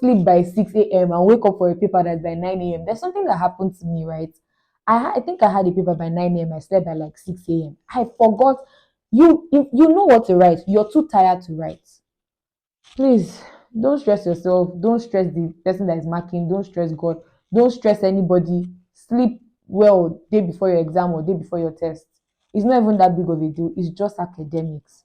sleep by 6 a.m. and wake up for a paper that's by 9 a.m. There's something that happened to me, right? I think I had a paper by 9 a.m. I slept by like 6 a.m. I forgot. You know what to write. You're too tired to write. Please don't stress yourself. Don't stress the person that is marking. Don't stress God. Don't stress anybody. Sleep well day before your exam or day before your test. It's not even that big of a deal. It's just academics.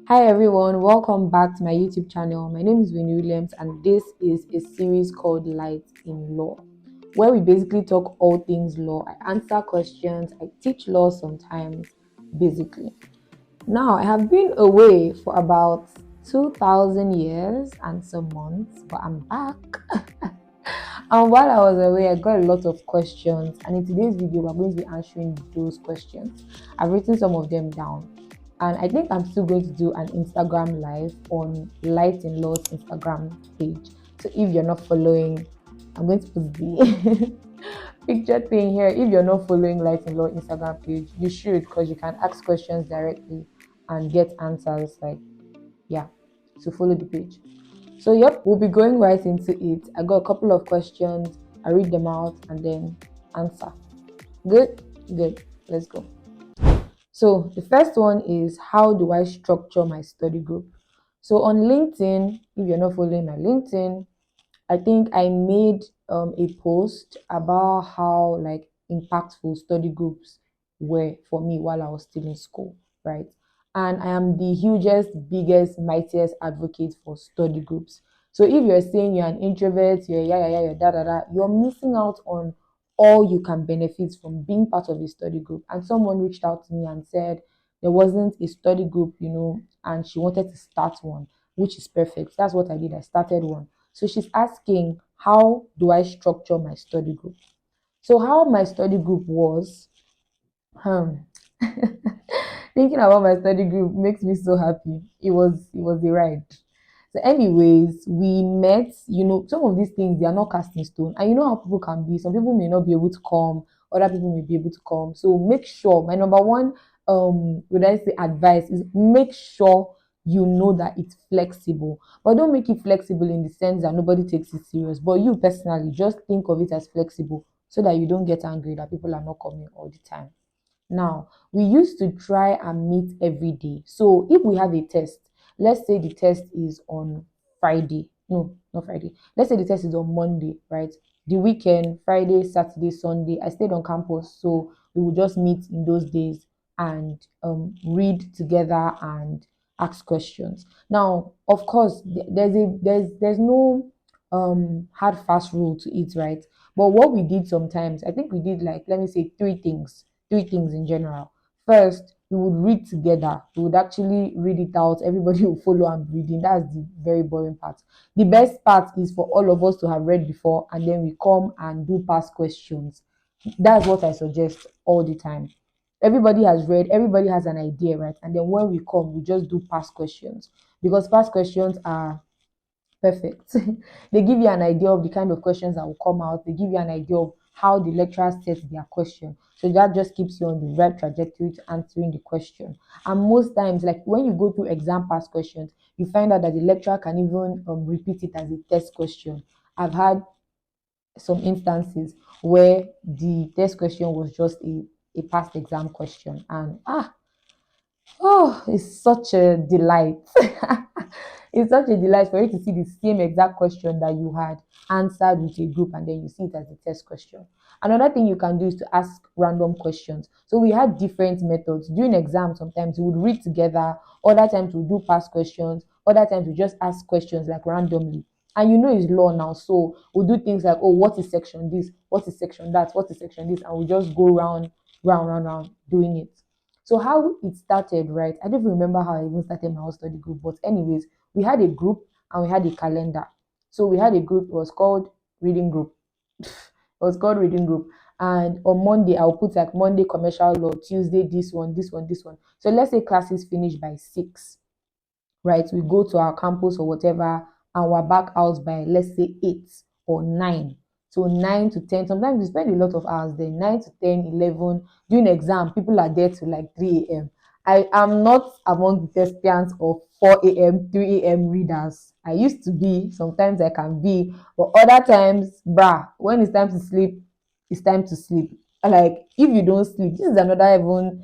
Hi everyone, welcome back to my YouTube channel. My name is Winnie Williams and this is a series called Light in Law, where we basically talk all things law. I answer questions, I teach law sometimes, basically. Now, I have been away for about 2,000 years and some months, but I'm back. And while I was away, I got a lot of questions, and in today's video, we're going to be answering those questions. I've written some of them down. And I think I'm still going to do an Instagram live on Light in Law's Instagram page. So if you're not following, I'm going to put the picture thing here. If you're not following Light in Law Instagram page, you should, because you can ask questions directly and get answers. So follow the page. So yep, we'll be going right into it. I got a couple of questions. I read them out and then answer. Good. Let's go. So the first one is, how do I structure my study group? So on LinkedIn, if you're not following my LinkedIn, I think I made a post about how impactful study groups were for me while I was still in school, right? And I am the hugest, biggest, mightiest advocate for study groups. So if you're saying you're an introvert, you're da da da, you're missing out on all you can benefit from being part of a study group. And someone reached out to me and said there wasn't a study group, and she wanted to start one, which is perfect. That's what I did. I started one. So she's asking, how do I structure my study group? So how my study group was, thinking about my study group makes me so happy. It was a ride. So, anyways, we met. Some of these things they are not cast in stone, and you know how people can be. Some people may not be able to come, other people may be able to come. So make sure. My number one, would I say advice is make sure you know that it's flexible, but don't make it flexible in the sense that nobody takes it serious. But you personally just think of it as flexible so that you don't get angry that people are not coming all the time. Now, we used to try and meet every day. So if we have a test, let's say the test is on Friday. No, not Friday. Let's say the test is on Monday, right? The weekend, Friday, Saturday, Sunday, I stayed on campus. So we would just meet in those days and read together and ask questions. Now, of course, there's no hard fast rule to it, right? But what we did sometimes, I think we did let me say three things in general. First, we would read together. We would actually read it out. Everybody will follow and reading. That's the very boring part. The best part is for all of us to have read before and then we come and do past questions. That's what I suggest all the time. Everybody has read, everybody has an idea, right? And then when we come, we just do past questions because past questions are perfect. They give you an idea of the kind of questions that will come out. They give you an idea of how the lecturer sets their question. So that just keeps you on the right trajectory to answering the question. And most times, like when you go through exam past questions, you find out that the lecturer can even repeat it as a test question. I've had some instances where the test question was just a past exam question. And oh, it's such a delight. It's such a delight for you to see the same exact question that you had answered with a group and then you see it as a test question. Another thing you can do is to ask random questions. So we had different methods. During exams, sometimes we would read together, other times we would do past questions, other times we just ask questions like randomly. And it's law now, so we'll do things like, oh, what is section this? What is section that? What is section this? And we just go round doing it. So how it started, right? I don't even remember how I even started my whole study group, but anyways, we had a group and we had a calendar. So we had a group, it was called reading group. It was called reading group. And on Monday, I'll put like Monday commercial law, Tuesday, this one, this one, this one. So let's say classes finish by 6, right? We go to our campus or whatever, and we're back out by, let's say, 8 or 9. So 9 to 10, sometimes we spend a lot of hours there, 9 to 10, 11. During exam, people are there till like 3 a.m. I am not among the thespians of 4 a.m., 3 a.m. readers. I used to be, sometimes I can be, but other times, when it's time to sleep, it's time to sleep. Like, if you don't sleep, this is another even,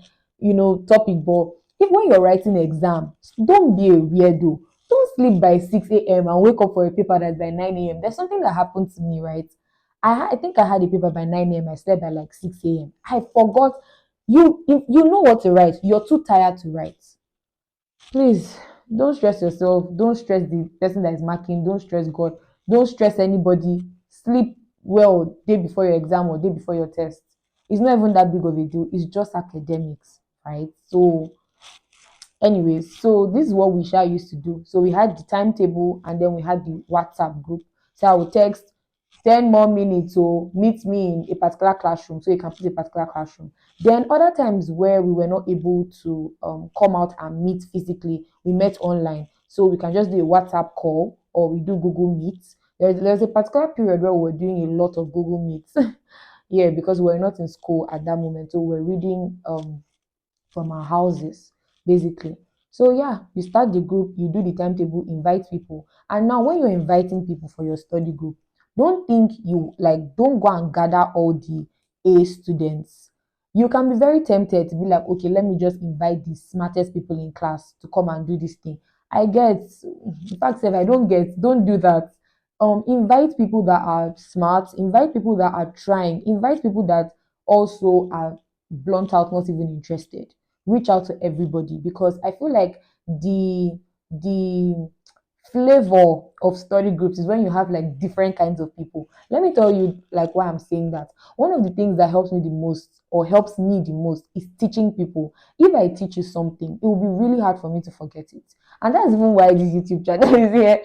topic, but if when you're writing exam, don't be a weirdo. Don't sleep by 6 a.m. and wake up for a paper that's by 9 a.m. There's something that happened to me, right? I think I had a paper by 9 a.m. I slept by like 6 a.m. I forgot. You know what to write. You're too tired to write. Please don't stress yourself. Don't stress the person that is marking. Don't stress God. Don't stress anybody. Sleep well day before your exam or day before your test. It's not even that big of a deal. It's just academics, right? So anyways, so this is what we shall used to do. So we had the timetable and then we had the WhatsApp group. So I would text 10 more minutes to meet me in a particular classroom so you can put a particular classroom. Then other times where we were not able to come out and meet physically, we met online. So we can just do a WhatsApp call or we do Google Meets. There's a particular period where we were doing a lot of Google Meets. Yeah, because we were not in school at that moment. So we're reading from our houses, basically. So yeah, you start the group, you do the timetable, invite people. And now when you're inviting people for your study group, don't think you like don't go and gather all the A students. You can be very tempted to be like, okay, let me just invite the smartest people in class to come and do this thing. I get, in fact, if I don't get, don't do that. Invite people that are smart, invite people that are trying, invite people that also are blunt out not even interested. Reach out to everybody because I feel like the flavor of study groups is when you have like different kinds of people. Let me tell you like why I'm saying that. One of the things that helps me the most or helps me the most is teaching people. If I teach you something, it will be really hard for me to forget it. And that's even why this YouTube channel is here.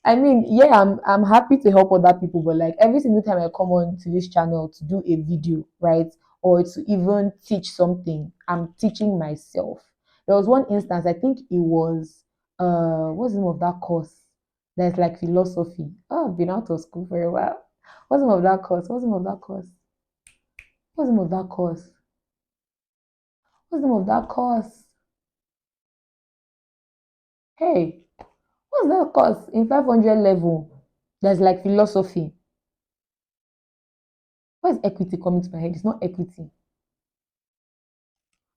I mean, yeah, I'm happy to help other people, but like every single time I come on to this channel to do a video, right? Or to even teach something, I'm teaching myself. There was one instance, I think it was what's the name of that course? That's like philosophy. Oh, I've been out of school for a while. What's the name of that course? What's the name of that course? What's the name of that course? What's the name of that course? Hey, what's that course in 500 level? That's like philosophy. Where's equity coming to my head? It's not equity.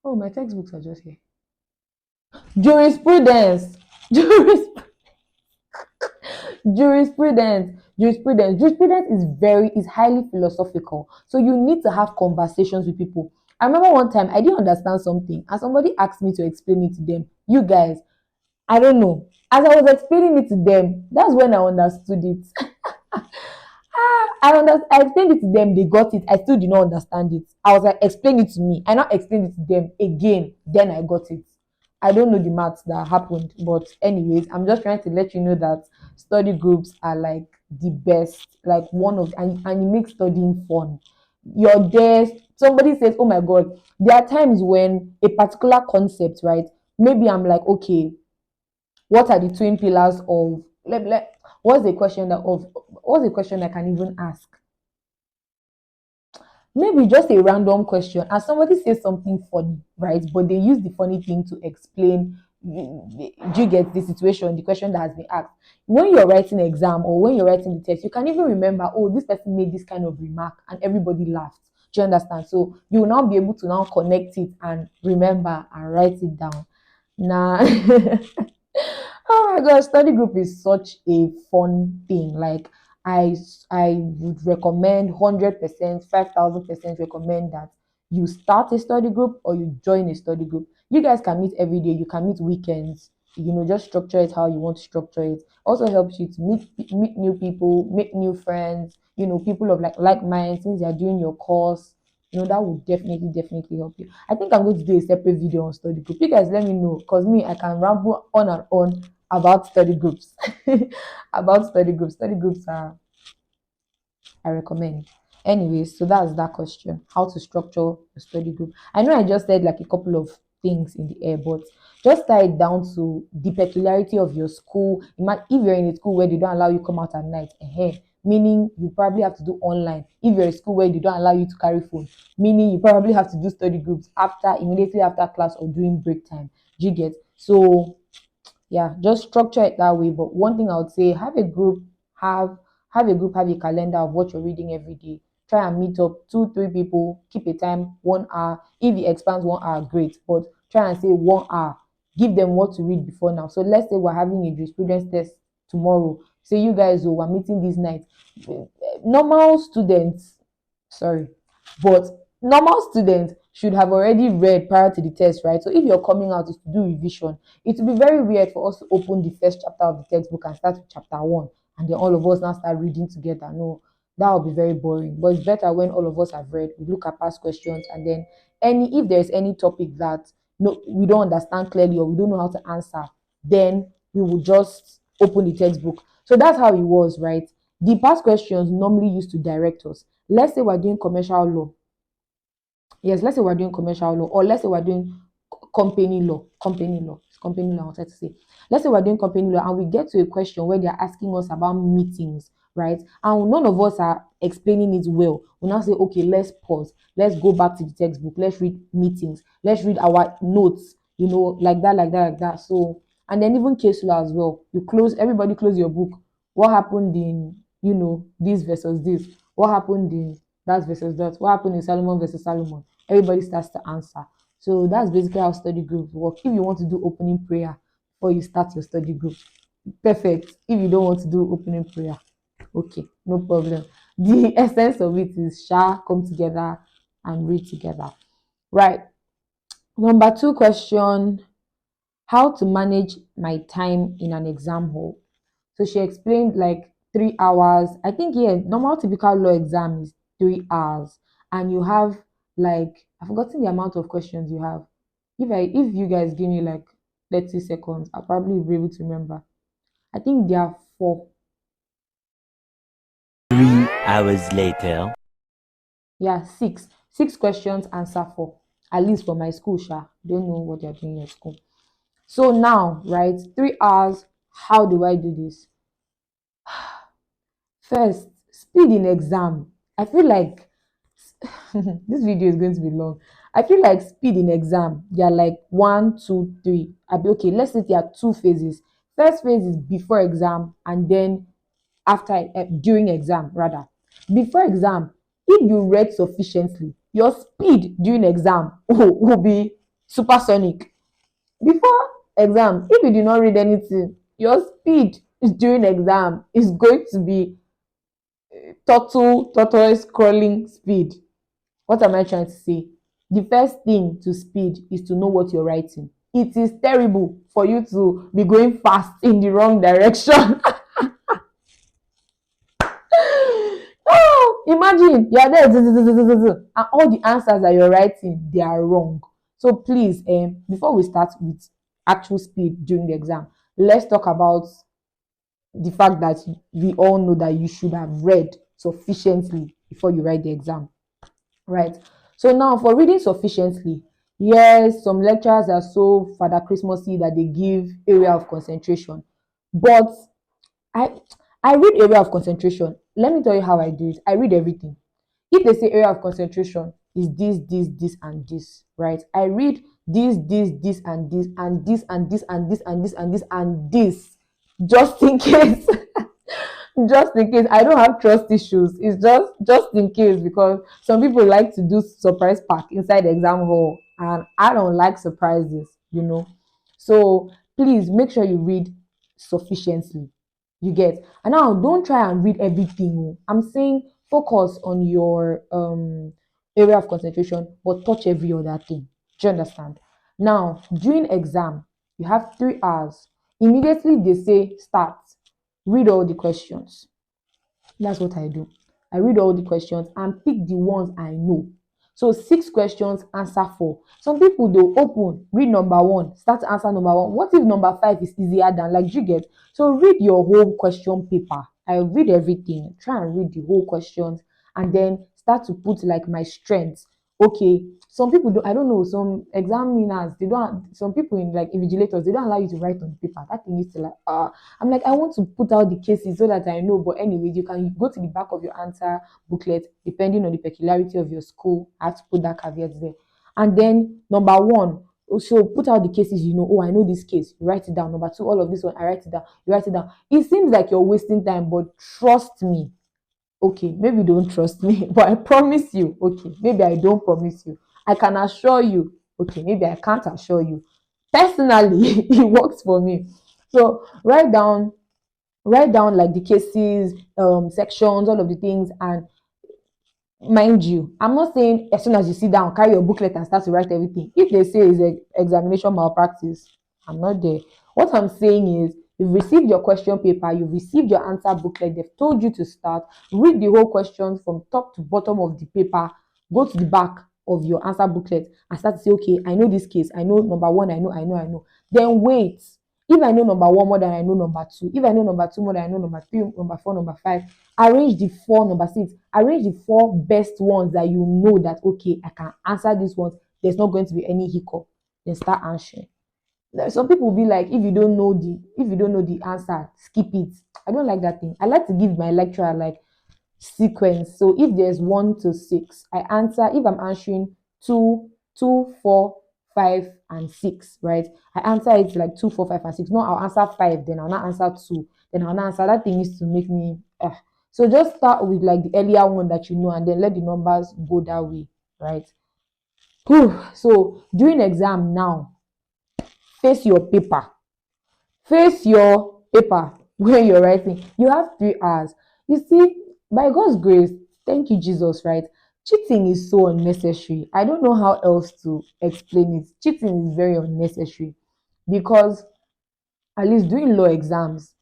Oh, my textbooks are just here. Jurisprudence. Juris, jurisprudence is highly philosophical, so you need to have conversations with people. I remember one time I didn't understand something and somebody asked me to explain it to them. You guys, I don't know, as I was explaining it to them, that's when I understood it. I explained it to them, they got it, I still did not understand it. I was like, explain it to me, I now explained it to them again, then I got it. I don't know the maths that happened, but anyways, I'm just trying to let you know that study groups are like the best, like one of, and it makes studying fun. You're there, somebody says, oh my god, there are times when a particular concept, right? Maybe I'm like, okay, what are the twin pillars of what's the question that of what's the question I can even ask? Maybe just a random question and somebody says something funny, right? But they use the funny thing to explain. Do you get the situation, the question that has been asked? When you're writing exam or when you're writing the test, you can even remember, oh, this person made this kind of remark and everybody laughed. Do you understand? So you will now be able to now connect it and remember and write it down. Nah. Oh my god, study group is such a fun thing. Like I I would recommend 100%, 5,000% recommend that you start a study group or you join a study group. You guys can meet every day. You can meet weekends. Just structure it how you want to structure it. Also helps you to meet new people, make new friends. People of like minds since you're doing your course. That would definitely help you. I think I'm going to do a separate video on study group. You guys let me know because me, I can ramble on and on about study groups. About study groups. Study groups are, I recommend. Anyways, so that's that question. How to structure a study group. I know I just said like a couple of things in the air, but just tie it down to the peculiarity of your school. If you're in a school where they don't allow you come out at night, meaning you probably have to do online. If you're a school where they don't allow you to carry phone, meaning you probably have to do study groups after immediately after class or during break time. Do you get? So yeah, just structure it that way. But one thing I would say, have have a calendar of what you're reading every day. Try and meet up two, three people, keep a time, 1 hour. If it expands 1 hour, great. But try and say 1 hour. Give them what to read before now. So let's say we're having a jurisprudence test tomorrow. Say you guys, oh, we're meeting this night. Normal students, sorry, but normal students should have already read prior to the test, right? So if you're coming out is to do revision, it will be very weird for us to open the first chapter of the textbook and start with chapter one, and then all of us now start reading together. No, that will be very boring. But it's better when all of us have read, we look at past questions, and then if there's any topic that no we don't understand clearly or we don't know how to answer, then we will just open the textbook. So that's how it was, right? The past questions normally used to direct us. Let's say we're doing commercial law. Yes, let's say we're doing commercial law, or let's say we're doing company law. Company law, I wanted to say. Let's say we're doing company law and we get to a question where they're asking us about meetings, right? And none of us are explaining it well. We now say, okay, let's pause. Let's go back to the textbook. Let's read meetings. Let's read our notes, like that, like that, like that. So, and then even case law as well. Everybody close your book. What happened in, this versus this? What happened in that versus that? What happened in Solomon versus Solomon? Everybody starts to answer. So that's basically how study groups work. If you want to do opening prayer before you start your study group, perfect. If you don't want to do opening prayer, okay, no problem. The essence of it is shall come together and read together. Right. Number two question: how to manage my time in an exam hall. So she explained like 3 hours. I think, yeah, normal typical law exam is 3 hours, and you have like I've forgotten the amount of questions you have. If you guys give me like 30 seconds, I'll probably be able to remember. I think there are four. 3 hours later. Yeah, six. Six questions, answer four. At least for my school, Sha. Don't know what they're doing at school. So now, right, 3 hours. How do I do this? First, speed in exam. I feel like this video is going to be long. I feel like speed in exam, they are like one, two, three. Okay, let's say there are two phases. First phase is before exam, and then during exam rather. Before exam, if you read sufficiently, your speed during exam will be supersonic. Before exam, if you do not read anything, your speed during exam is going to be tortoise crawling speed. What am I trying to say? The first thing to speed is to know what you're writing. It is terrible for you to be going fast in the wrong direction. Oh, imagine you're there and all the answers that you're writing, they are wrong. So please, before we start with actual speed during the exam, let's talk about the fact that we all know that you should have read sufficiently before you write the exam, right? So now for reading sufficiently, yes, some lecturers are so Father Christmassy that they give area of concentration, but I I read area of concentration. Let me tell you how I do it. I read everything. If they say area of concentration is this, and this, right? I read this, and this, and this, and this, and this, and this, and this, and this, just in case. Just in case I don't have trust issues. It's just in case, because some people like to do surprise pack inside the exam hall, and I don't like surprises. So please make sure you read sufficiently. You get? And now don't try and read everything. Oh. I'm saying focus on your area of concentration, but touch every other thing. Do you understand? Now, during exam, you have 3 hours. Immediately they say start, read all the questions. That's what I do. I read all the questions and pick the ones I know. So 6 questions, answer four. Some people they'll open, read number one, start to answer number one. What if number five is easier than, like, you get? So read your whole question paper. I read everything. Try and read the whole questions and then start to put like my strengths. okay, some people do, I don't know, some examiners, they don't, some people in like invigilators, they don't allow you to write on the paper. That thing is to like, I'm like, I want to put out the cases so that I know. But anyways, you can go to the back of your answer booklet, depending on the peculiarity of your school. I have to put that caveat there. And then number one, so put out the cases, you know, oh, I know this case, you write it down. Number two, all of this one, I write it down, you write it down. It seems like you're wasting time, but trust me, okay, maybe you don't trust me, but I promise you, okay, maybe I don't promise you, I can assure you, okay, maybe I can't assure you, personally it works for me. So write down like the cases, sections, all of the things. And mind you, I'm not saying as soon as you sit down, carry your booklet and start to write everything. If they say it's a examination malpractice, I'm not there. What I'm saying is, you've received your question paper, you've received your answer booklet, they've told you to start, read the whole question from top to bottom of the paper, go to the back of your answer booklet and start to say, okay, I know this case, I know number one, I know. Then wait. If I know number one more than I know number two, if I know number two more than I know number three, number four, number five, arrange the four, number six, arrange the four best ones that you know that, okay, I can answer these ones, there's not going to be any hiccup. Then start answering. Some people will be like, if you don't know the answer, skip it. I don't like that thing. I like to give my lecturer like sequence. So if there's 1 to 6, I answer. If I'm answering two, 4, 5, and 6, right? I answer it like 2, 4, 5, and 6. No, I'll answer 5, then I'll not answer 2, then I'll not answer. That thing is to make me. So just start with like the earlier one that you know, and then let the numbers go that way, right? Whew. So during exam now, face your paper. Face your paper when you're writing. You have 3 hours. You see, by God's grace, thank you, Jesus, right? Cheating is so unnecessary. I don't know how else to explain it. Cheating is very unnecessary because, at least during law exams,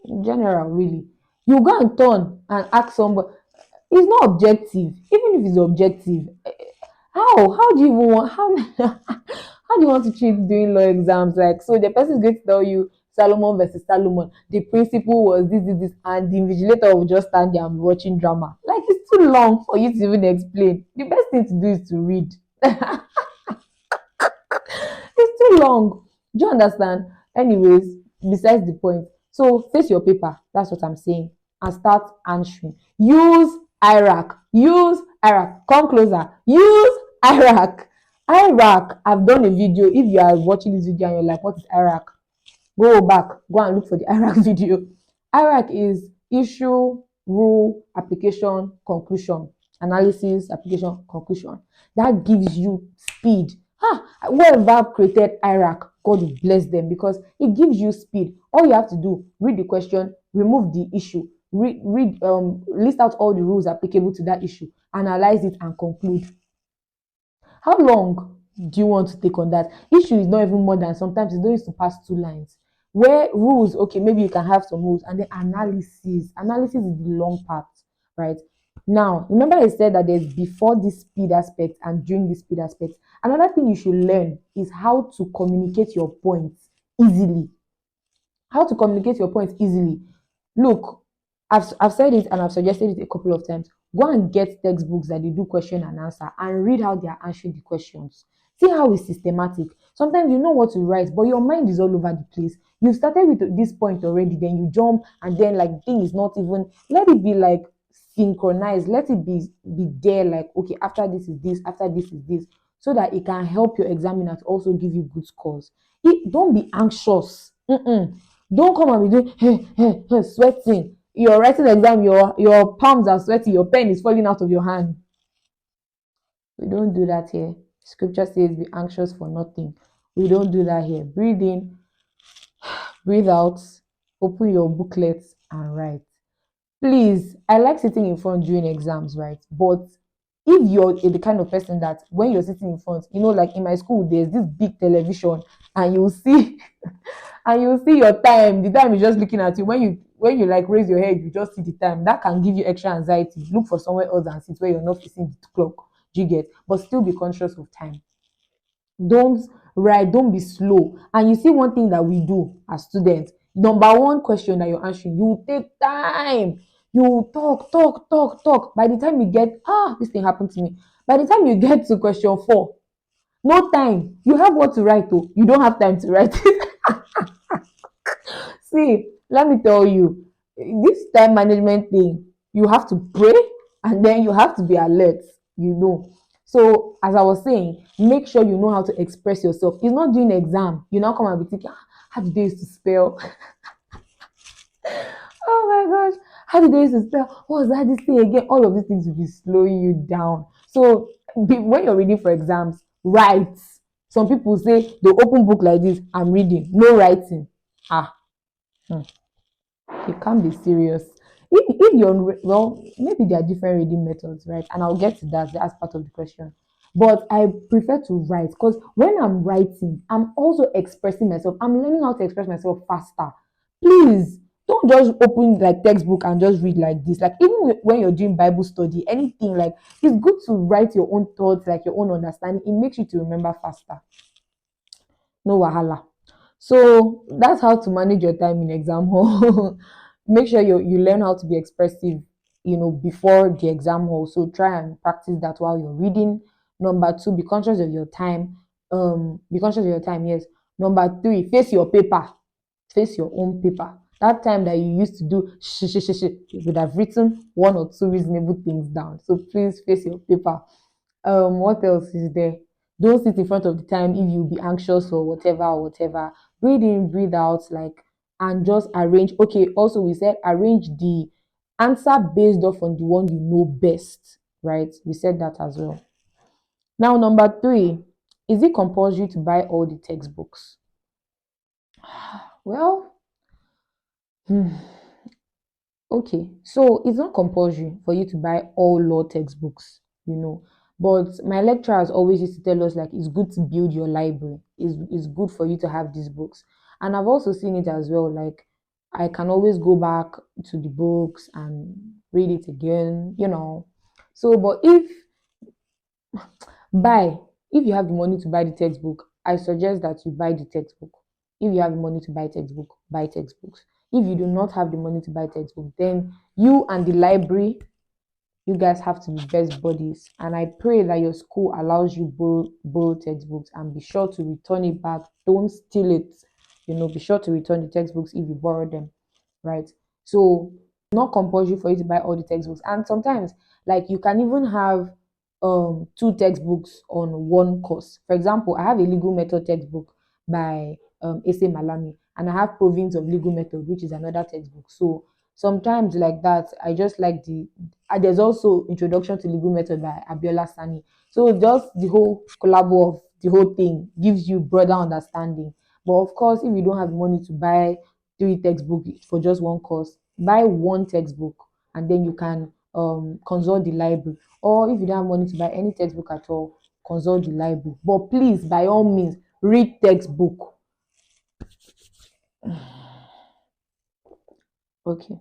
in general, really, you go and turn and ask somebody. It's not objective. Even if it's objective, how do you even want how how do you want to cheat during law exams? Like, so the person is going to tell you Solomon versus Solomon, the principle was this, and the invigilator will just stand there and be watching drama. Like, it's too long for you to even explain. The best thing to do is to read. It's too long. Do you understand? Anyways, besides the point. So face your paper. That's what I'm saying. And start answering. Use IRAC. Use IRAC. Come closer. Use IRAC. IRAC. I've done a video. If you are watching this video and you're like, what is IRAC? Go back. Go and look for the IRAC video. IRAC is issue, rule, application, conclusion. Analysis, application, conclusion. That gives you speed. Whoever created IRAC, God will bless them, because it gives you speed. All you have to do, read the question, remove the issue, list out all the rules applicable to that issue, analyze it, and conclude. How long do you want to take on that? Issue is not even more than, sometimes it's not used to pass 2 lines. Where rules, okay, maybe you can have some rules, and then analysis. Analysis is the long part, right? Now, remember I said that there's before this speed aspect and during the speed aspect. Another thing you should learn is how to communicate your points easily. How to communicate your points easily. Look, I've said it and I've suggested it a couple of times. Go and get textbooks that they do question and answer and read how they are answering the questions. See how it's systematic. Sometimes you know what to write, but your mind is all over the place. You've started with this point already, then you jump, and then like the thing is not even, let it be like synchronized. Let it be there, like, okay, after this is this, after this is this, so that it can help your examiner to also give you good scores. Don't be anxious. Don't come and be doing sweating. You're writing the exam, your palms are sweaty, your pen is falling out of your hand. We don't do that here. Scripture says, be anxious for nothing. We don't do that here. Breathe in, breathe out, open your booklets and write. Please, I like sitting in front during exams, right? But if you're the kind of person that when you're sitting in front, like in my school, there's this big television, and you'll see and you'll see your time. The time is just looking at you. When you like raise your head, you just see the time. That can give you extra anxiety. Look for somewhere else and sit where you're not facing the clock. Do you get? But still be conscious of time. Don't write, don't be slow. And you see, one thing that we do as students, number one question that you're answering, you take time. You talk. By the time you get, this thing happened to me. By the time you get to question 4, no time. You have what to write, oh, you don't have time to write it. See, let me tell you, this time management thing, you have to pray and then you have to be alert, you know. So, as I was saying, make sure you know how to express yourself. It's not during exam. You now come and be thinking, "Ah, how did they used to spell? Oh my gosh, how did they used to spell? What was that this thing again?" All of these things will be slowing you down. So, when you're reading for exams, write. Some people say they open book like this, I'm reading, no writing. Ah, hmm. You can't be serious. If you're well, maybe there are different reading methods, right? And I'll get to that as part of the question. But I prefer to write because when I'm writing, I'm also expressing myself. I'm learning how to express myself faster. Please don't just open like textbook and just read like this. Like even when you're doing Bible study, anything like it's good to write your own thoughts, like your own understanding. It makes you to remember faster. No wahala. So that's how to manage your time in exam hall. Make sure you learn how to be expressive, before the exam hall. So try and practice that while you're reading. Number two, be conscious of your time. Be conscious of your time, yes. Number three, face your paper. Face your own paper. That time that you used to do you would have written one or two reasonable things down. So please face your paper. What else is there? Don't sit in front of the time if you be anxious or whatever. Breathe in, breathe out, like, and just arrange. Okay, also we said arrange the answer based off on the one you know best, right? We said that as well. Now, number three, is it compulsory to buy all the textbooks? Well, hmm, okay, so it's not compulsory for you to buy all law textbooks. But my lecturers always used to tell us like it's good to build your library. It's good for you to have these books. And I've also seen it as well. Like I can always go back to the books and read it again. So, but buy if you have the money to buy the textbook, I suggest that you buy the textbook. If you have the money to buy textbook, buy textbooks. If you do not have the money to buy textbook, then you and the library, you guys have to be best buddies. And I pray that your school allows you borrow textbooks, and be sure to return it back. Don't steal it. Be sure to return the textbooks if you borrow them, right? So not compulsory for you to buy all the textbooks. And sometimes, like, you can even have two textbooks on one course. For example, I have a legal method textbook by Ese Malami, and I have Province of Legal Method, which is another textbook. So sometimes like that, I just like there's also Introduction to Legal Method by Abiola Sani. So just the whole collabo of the whole thing gives you broader understanding. But of course, if you don't have money to buy three textbooks for just one course, buy one textbook and then you can consult the library. Or if you don't have money to buy any textbook at all, consult the library. But please, by all means, read textbook. Okay.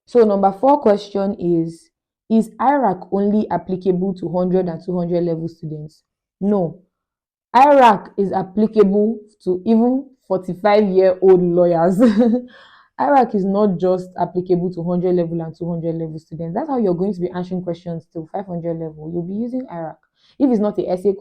So number four question is IRAC only applicable to 100 and 200 level students? No. IRAC is applicable to even 45-year-old lawyers. IRAC is not just applicable to 100 level and 200 level students. That's how you're going to be answering questions till 500 level. You'll be using IRAC. If it's not an essay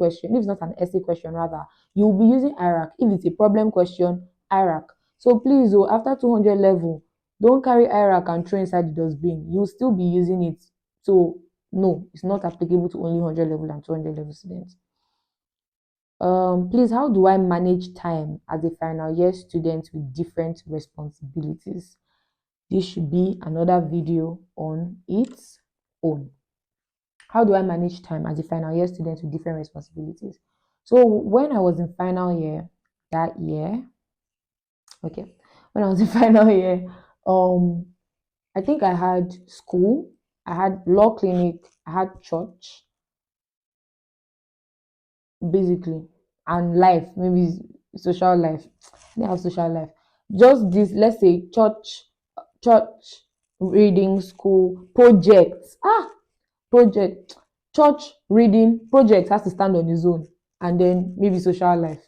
question rather, you'll be using IRAC. If it's a problem question, IRAC. So please, after 200 level, don't carry IRAC and throw inside the dustbin. You'll still be using it. So no, it's not applicable to only 100 level and 200 level students. Please, how do I manage time as a final year student with different responsibilities? This should be another video on its own. How do I manage time as a final year student with different responsibilities? So when I was in final year that year, okay, when I was in final year, I think I had school, I had law clinic, I had church, basically, and life, maybe social life. I have social life. Just this, let's say church, reading, school, projects. Project, church, reading, project has to stand on its own, and then maybe social life.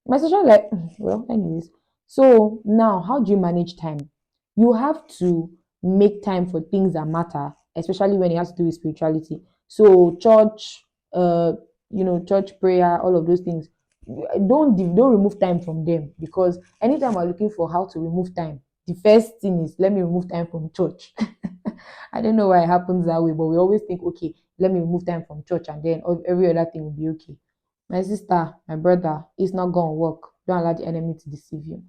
My social life, well, anyways. So now, how do you manage time? You have to make time for things that matter, especially when it has to do with spirituality. So church, church prayer, all of those things. Don't remove time from them, because anytime we're looking for how to remove time, the first thing is let me remove time from church. I don't know why it happens that way, but we always think, okay, let me remove time from church and then every other thing will be okay. My sister, my brother, it's not gonna work. Don't allow the enemy to deceive you.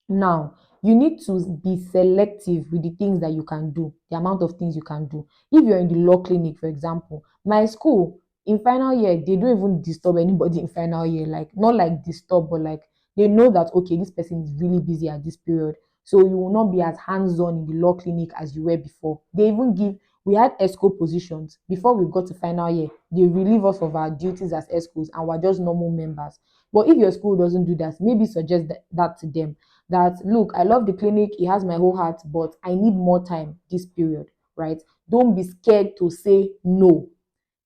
Now, you need to be selective with the things that you can do, the amount of things you can do. If you're in the law clinic, for example, my school in final year, they don't even disturb anybody in final year, like not like disturb, but like they know that okay, this person is really busy at this period. So you will not be as hands-on in the law clinic as you were before. They even give we had ESCO positions before we got to final year. They relieve us of our duties as ESCOs and we're just normal members. But if your school doesn't do that, maybe suggest that to them, that look, I love the clinic, it has my whole heart, but I need more time this period, right? Don't be scared to say no.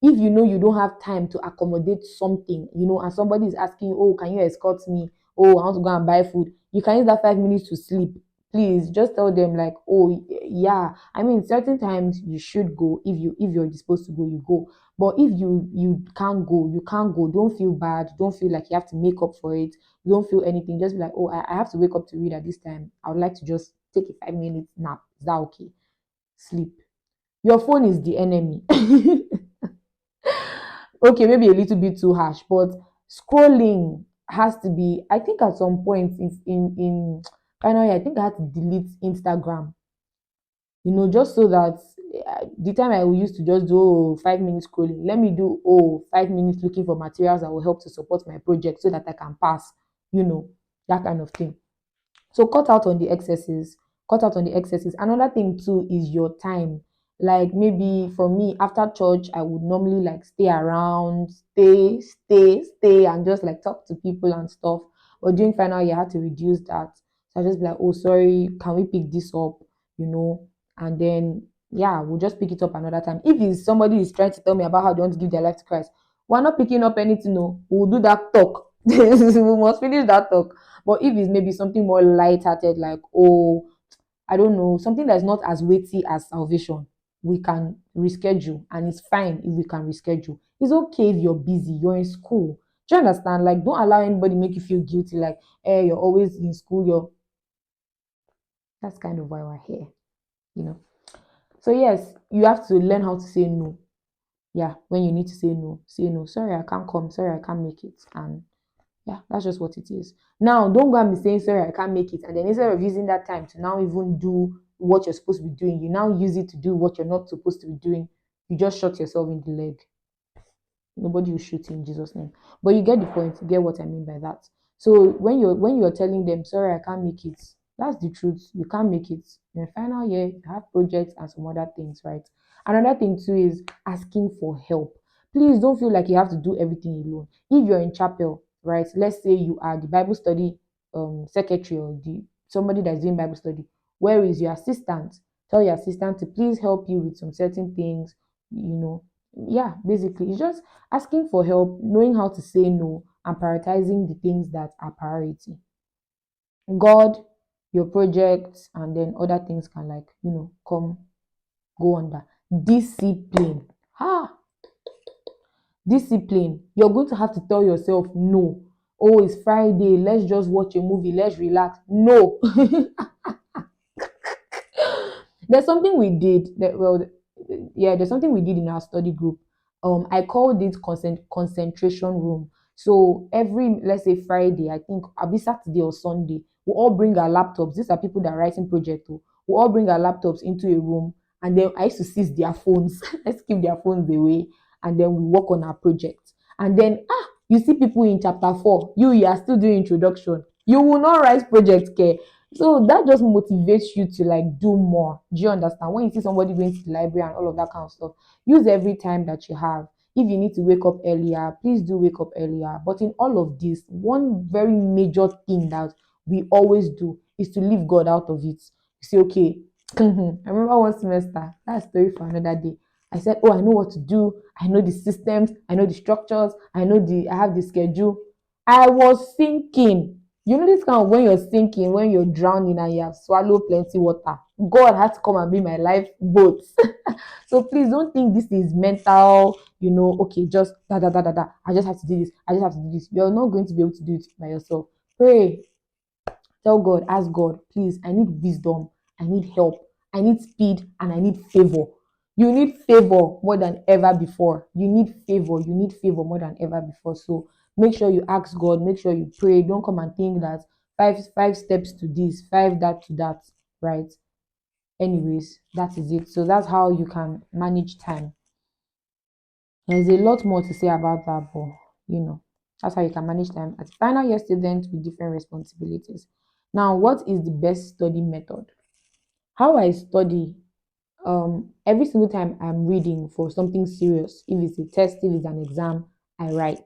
If you know you don't have time to accommodate something, and somebody is asking you, oh, can you escort me? Oh, I want to go and buy food. You can use that 5 minutes to sleep. Please just tell them like, oh yeah. I mean, certain times you should go. If you're disposed to go, you go. But if you can't go, you can't go. Don't feel bad. Don't feel like you have to make up for it. Don't feel anything. Just be like, oh, I have to wake up to read at this time. I would like to just take a 5 minute nap. Is that okay? Sleep. Your phone is the enemy. Okay, maybe a little bit too harsh, but scrolling has to be. I think at some point in final year, I think I had to delete Instagram. Just so that the time I used to just do 5 minutes scrolling, let me do 5 minutes looking for materials that will help to support my project so that I can pass. You know that kind of thing. So cut out on the excesses. Cut out on the excesses. Another thing too is your time. Like maybe for me, after church, I would normally like stay around, stay, and just like talk to people and stuff. But during final year, I had to reduce that. So I just be like, oh, sorry, can we pick this up? You know, and then yeah, we'll just pick it up another time. If it's somebody is trying to tell me about how they want to give their life to Christ, we're not picking up anything. No, we'll do that talk. We must finish that talk. But if it's maybe something more light-hearted, like, oh, I don't know, something that's not as weighty as salvation, we can reschedule. And it's fine if we can reschedule. It's okay if you're busy, you're in school. Do you understand? Like, don't allow anybody make you feel guilty, like, you're always in school, that's kind of why we're here, you know. So yes, you have to learn how to say no. Yeah, when you need to say no. Sorry, I can't come, sorry, I can't make it. And yeah, that's just what it is. Now, don't go and be saying, sorry, I can't make it. And then instead of using that time to now even do what you're supposed to be doing, you now use it to do what you're not supposed to be doing. You just shot yourself in the leg. Nobody will shoot you in Jesus' name. But you get the point. You get what I mean by that. So when you're telling them, sorry, I can't make it, that's the truth. You can't make it. In your final year, you have projects and some other things, right? Another thing too is asking for help. Please don't feel like you have to do everything alone. If you're in chapel, right? Let's say you are the Bible study secretary, or the somebody that's doing Bible study. Where is your assistant? Tell your assistant to please help you with some certain things, you know. Yeah, basically it's just asking for help, knowing how to say no, and prioritizing the things that are priority. God, your projects, and then other things can, like, come go under. Discipline. Discipline. You're going to have to tell yourself no. Oh, it's Friday, let's just watch a movie, let's relax. No. There's something we did that, well, yeah, there's something we did in our study group. I called it concentration room. So every, let's say Friday, I think I'll be Saturday or Sunday, we all bring our laptops. These are people that are writing project. Oh. We all bring our laptops into a room, and then I used to seize their phones. Let's keep their phones away, and then we work on our project. And then you see people in chapter 4, you are still doing introduction. You will not write project care. So that just motivates you to like do more. Do you understand? When you see somebody going to the library and all of that kind of stuff, use every time that you have. If you need to wake up earlier, please do wake up earlier. But in all of this, one very major thing that we always do is to leave God out of it. You say, okay, I remember one semester, that's a story for another day. I said, oh, I know what to do. I know the systems. I know the structures. I have the schedule. I was thinking, You know this kind of when you're sinking, when you're drowning and you have swallowed plenty water. God had to come and be my lifeboat. So please don't think this is mental, okay, just da da da da da. I just have to do this. I just have to do this. You're not going to be able to do it by yourself. Pray, tell God, ask God, please, I need wisdom, I need help, I need speed, and I need favor. You need favor more than ever before. You need favor more than ever before. So make sure you ask God, make sure you pray. Don't come and think that five steps to this, five that to that, right? Anyways, that is it. So that's how you can manage time. There's a lot more to say about that, but you know, that's how you can manage time as a final year student with different responsibilities. Now, what is the best study method? How I study, every single time I'm reading for something serious, if it's a test, if it's an exam, I write.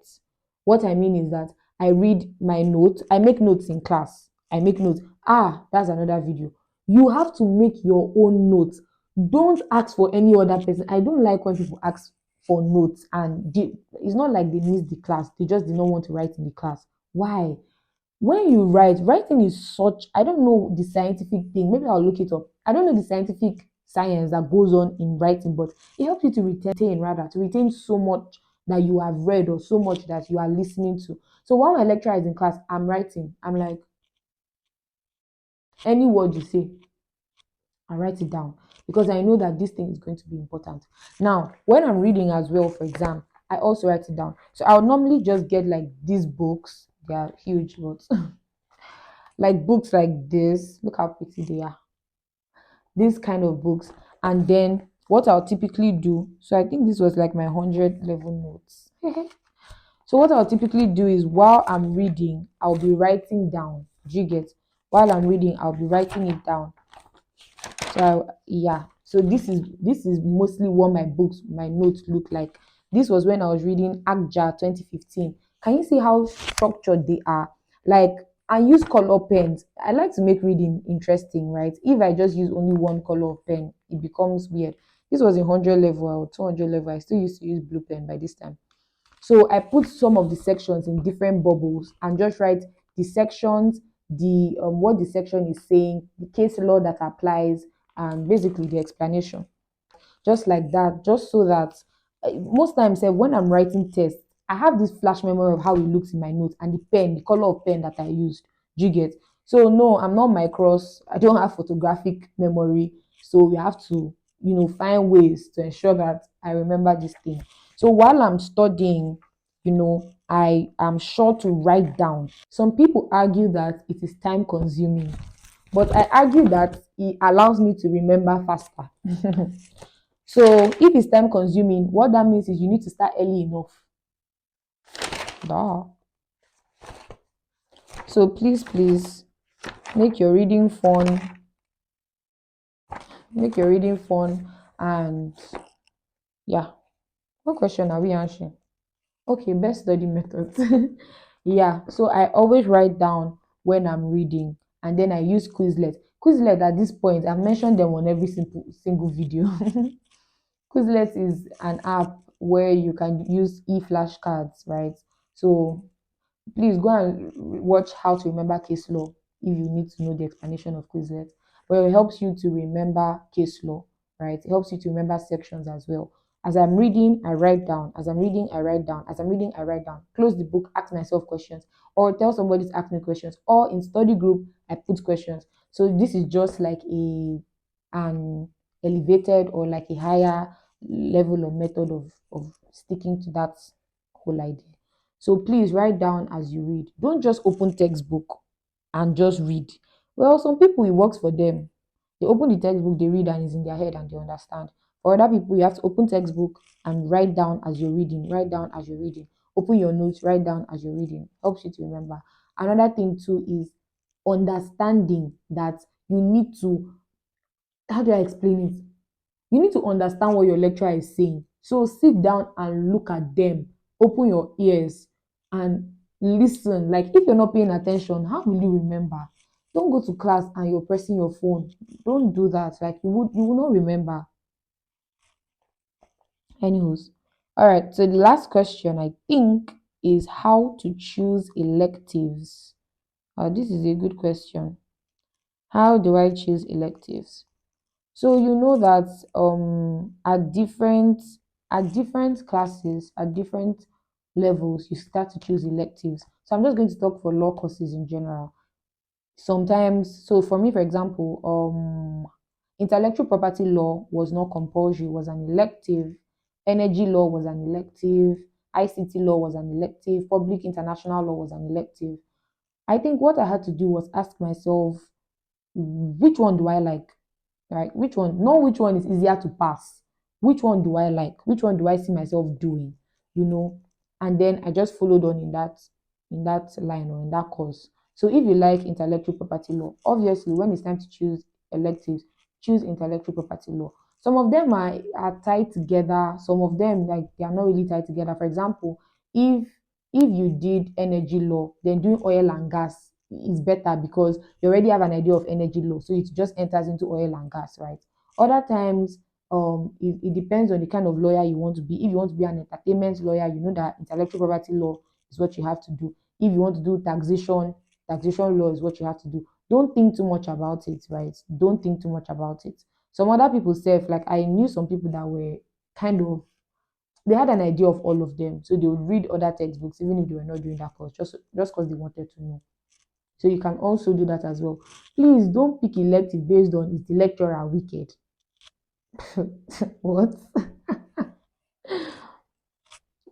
What I mean is that I read my notes, I make notes in class. I make notes. That's another video. You have to make your own notes. Don't ask for any other person. I don't like when people ask for notes and it's not like they missed the class, they just did not want to write in the class. Why? When you write, writing is such, I don't know the scientific thing, maybe I'll look it up. I don't know the scientific science that goes on in writing, but it helps you to retain so much that you have read or so much that you are listening to. So while my lecturer is in class, I'm writing. I'm like, any word you say, I write it down because I know that this thing is going to be important. Now, when I'm reading as well for exam, I also write it down. So I'll normally just get like these books. They are huge, but like books like this. Look how pretty they are. These kind of books. And then what I'll typically do, so I think this was like my 100 level notes. So what I'll typically do is while I'm reading, I'll be writing down. Do you get? While I'm reading, I'll be writing it down. So yeah, so this is mostly what my notes look like. This was when I was reading Akja 2015. Can you see how structured they are? Like, I use color pens. I like to make reading interesting, right? If I just use only one color of pen, it becomes weird. This was a 100 level or 200 level. I still used to use blue pen by this time. So I put some of the sections in different bubbles and just write the sections, the what the section is saying, the case law that applies, and basically the explanation. Just like that, just so that most times when I'm writing tests, I have this flash memory of how it looks in my notes and the color of pen that I used. Do you get? So no, I'm not micros. I don't have photographic memory. So we have to, find ways to ensure that I remember this thing. So while I'm studying, I am sure to write down. Some people argue that it is time consuming, but I argue that it allows me to remember faster. So if it's time consuming, what that means is you need to start early enough. Duh. So please make your reading fun. Make your reading fun and yeah. What question are we answering? Okay, best study methods. Yeah, so I always write down when I'm reading and then I use Quizlet. Quizlet at this point, I've mentioned them on every single video. Quizlet is an app where you can use e-flashcards, right? So please go and watch how to remember case law if you need to know the explanation of Quizlet. But it helps you to remember case law, right? It helps you to remember sections as well. As I'm reading, I write down. As I'm reading, I write down. As I'm reading, I write down. Close the book, ask myself questions, or tell somebody to ask me questions. Or in study group, I put questions. So this is just like an elevated or like a higher level or method of sticking to that whole idea. So please write down as you read. Don't just open textbook and just read. Well, some people it works for them. They open the textbook, they read and it's in their head and they understand. For other people, you have to open textbook and write down as you're reading. Write down as you're reading. Open your notes, write down as you're reading. Helps you to remember. Another thing too is understanding that you need to, how do I explain it? You need to understand what your lecturer is saying. So sit down and look at them, open your ears and listen. Like, if you're not paying attention, how will you remember? Don't go to class and you're pressing your phone. Don't do that. Like, you will not remember. Anyways, all right. So the last question I think is how to choose electives. This is a good question. How do I choose electives? So you know that at different classes, at different levels, you start to choose electives. So I'm just going to talk for law courses in general. Sometimes, so for me, for example, intellectual property law was not compulsory, was an elective. Energy law was an elective. ICT law was an elective. Public international law was an elective. I think what I had to do was ask myself, which one do I like? Right? Which one? Not which one is easier to pass. Which one do I like? Which one do I see myself doing? You know, and then I just followed on in that line or in that course. So if you like intellectual property law, obviously when it's time to choose electives, choose intellectual property law. Some of them are tied together. Some of them like they are not really tied together. For example, if if you did energy law, then doing oil and gas is better because you already have an idea of energy law, so it just enters into oil and gas, right? Other times, it depends on the kind of lawyer you want to be. If you want to be an entertainment lawyer, you know that intellectual property law is what you have to do. If you want to do taxation law is what you have to do. Don't think too much about it, right? Don't think too much about it. Some other people say, like I knew some people that were kind of they had an idea of all of them, so they would read other textbooks even if they were not doing that course, just because they wanted to know. So you can also do that as well. Please don't pick elective based on is the lecturer wicked. What?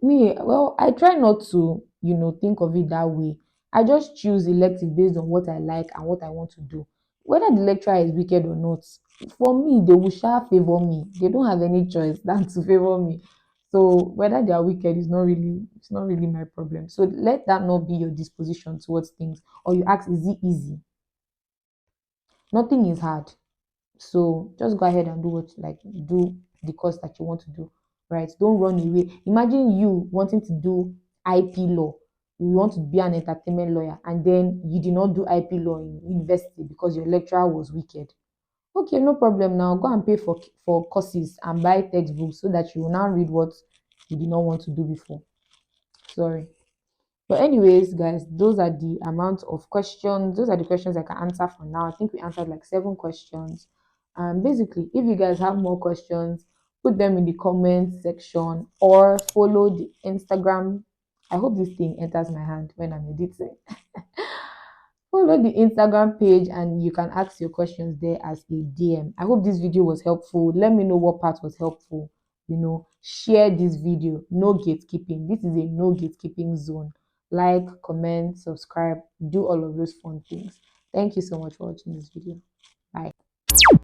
Me, well, I try not to, think of it that way. I just choose elective based on what I like and what I want to do. Whether the lecturer is wicked or not, for me, they will shall favor me. They don't have any choice than to favor me. So whether they are wicked is not really my problem. So let that not be your disposition towards things. Or you ask, is it easy? Nothing is hard. So just go ahead and do the course that you want to do, right? Don't run away. Imagine you wanting to do IP law. You want to be an entertainment lawyer, and then you did not do IP law in university because your lecturer was wicked. Okay, no problem. Now go and pay for courses and buy textbooks so that you will now read what you did not want to do before. Sorry. But anyways, guys, those are the amount of questions. Those are the questions I can answer for now. I think we answered like 7 questions. And basically, if you guys have more questions, put them in the comment section or follow the Instagram. I hope this thing enters my hand when I'm editing. Follow the Instagram page and you can ask your questions there as a DM. I hope this video was helpful. Let me know what part was helpful. Share this video. No gatekeeping. This is a no gatekeeping zone. Like, comment, subscribe, do all of those fun things. Thank you so much for watching this video. Bye.